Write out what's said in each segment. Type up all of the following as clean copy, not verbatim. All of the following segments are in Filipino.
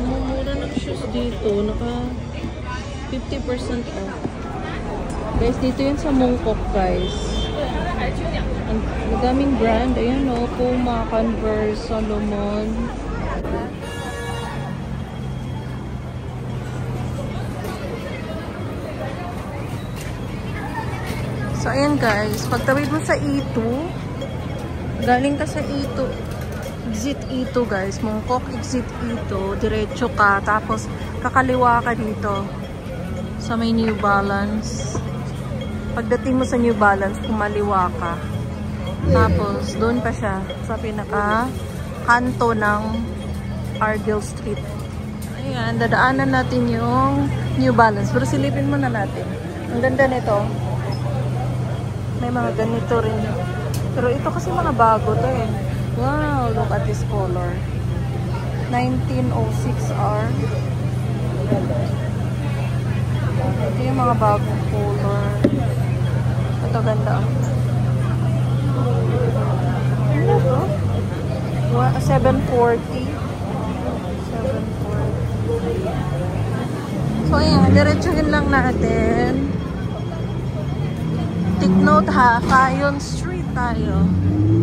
Mura ng shoes dito. Naka 50% off. Guys, dito yun sa Mongkok, guys. Ang daming brand. Ayan o. Puma, Converse, Solomon. So, ayan guys. Pagtawid mo sa E2, galing ka sa E2, exit E2 guys. Mongkok exit E2. Diretso ka. Tapos, kakaliwa ka dito. Sa may New Balance. Pagdating mo sa New Balance, kumaliwa ka. Tapos, doon pa siya. Sa pinaka-kanto ng Argyle Street. Ayan. Dadaanan natin yung New Balance. Pero silipin muna natin. Ang ganda nito. May mga ganito rin. Pero ito kasi mga bago to eh. Wow, look at this color. 1906R. Ito yung mga bagong color. Ito ganda. Ano to? 740. 740. So ayan, diretsuhin lang natin. Take note ha, Cayon Street tayo.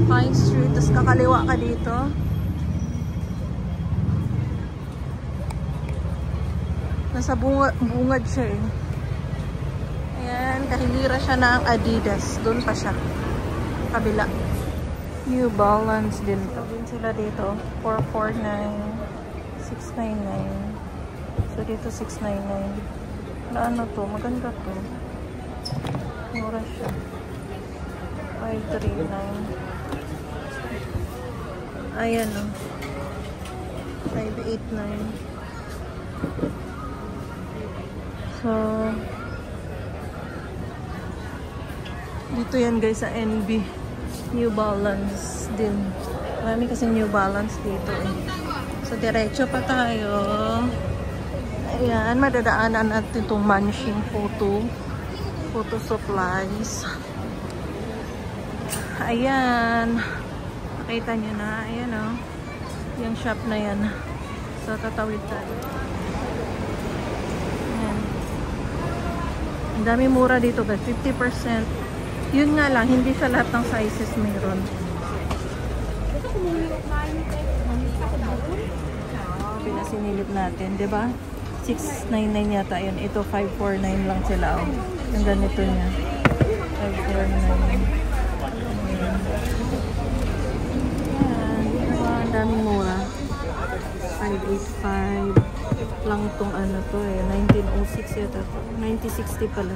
Cayon Street, tapos kakaliwa ka dito. Nasa bungad siya eh. Ayan, kahilira siya ng Adidas. Doon pa siya. Kabila. New Balance din. Ito din sila dito. 449, 699. So dito 699. Ano to? Maganda to. Mura siya. 539. Ayan o. 589. So, dito yan guys sa NB. New Balance din. Marami kasi New Balance dito eh. So, diretso pa tayo. Ayan, madadaanan natin itong Manching Photo supplies. Ayan. Nakita nyo na. Ayan o. Yung shop na yan. So, tatawid tayo. Ayan. Ang dami mura dito guys. 50%. Yun nga lang. Hindi sa lahat ng sizes mayroon. Pinasinilip natin. Diba? 699 yata yun. Ito 549 lang sila. Oh. Yung ganito niya. 549. Ang daming mura. 585 lang tong ano to eh. 1906 yata to. 9060 pala.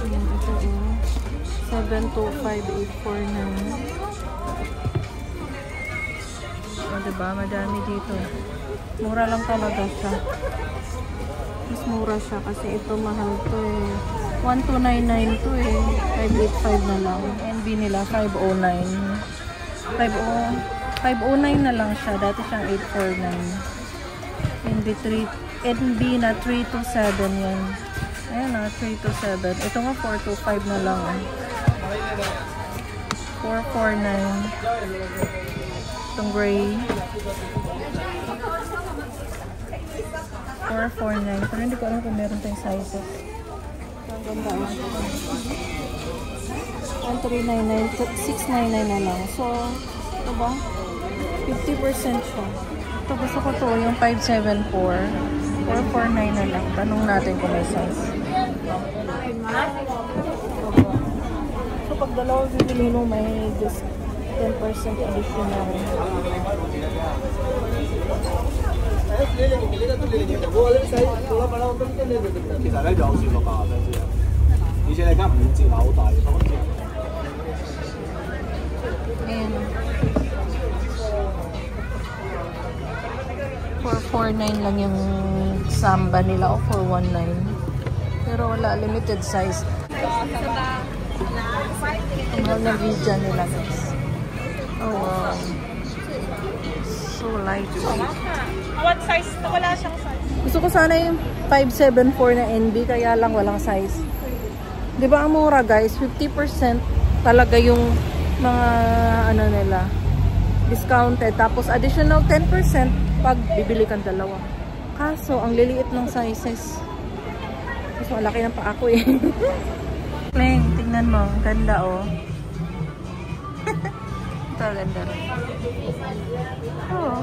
Ayan, ito oh. 725,849. O diba? Madami dito. Mura lang talaga siya. Mas mura siya kasi ito mahal to eh. 1299 to eh. 585 na lang. NB nila 509. 509 na lang siya. Dati siyang 849. NB na 327 yan. Ayan na, 327. Ito nga 425 na lang. 449. Itong gray. 449. Pero hindi ko alam kung meron tayong sizes. Ang ganda. 1399, 699 na lang. So, ito ba? 50% siya. Ito gusto ko to, yung 574. 449 na lang. Tanong natin kung may size. So, pag dalawang bibili mo, may just 10% additional. Ayan. 449 lang yung Samba nila o 419. Pero wala, limited size. Tingnan na video nila guys. Oh wow. So lightweight. What size? Wala siyang size. Gusto ko sana yung 574 na NB, kaya lang walang size. Di ba ang mura guys? 50% talaga yung mga ano nila. Discounted. Tapos additional 10% pag bibili kang dalawa. Kaso, ang liliit ng sizes. Mas malaki ng pa ako eh. Kleng, tingnan mo. Ganda oh. Ito, ganda rin. Oh.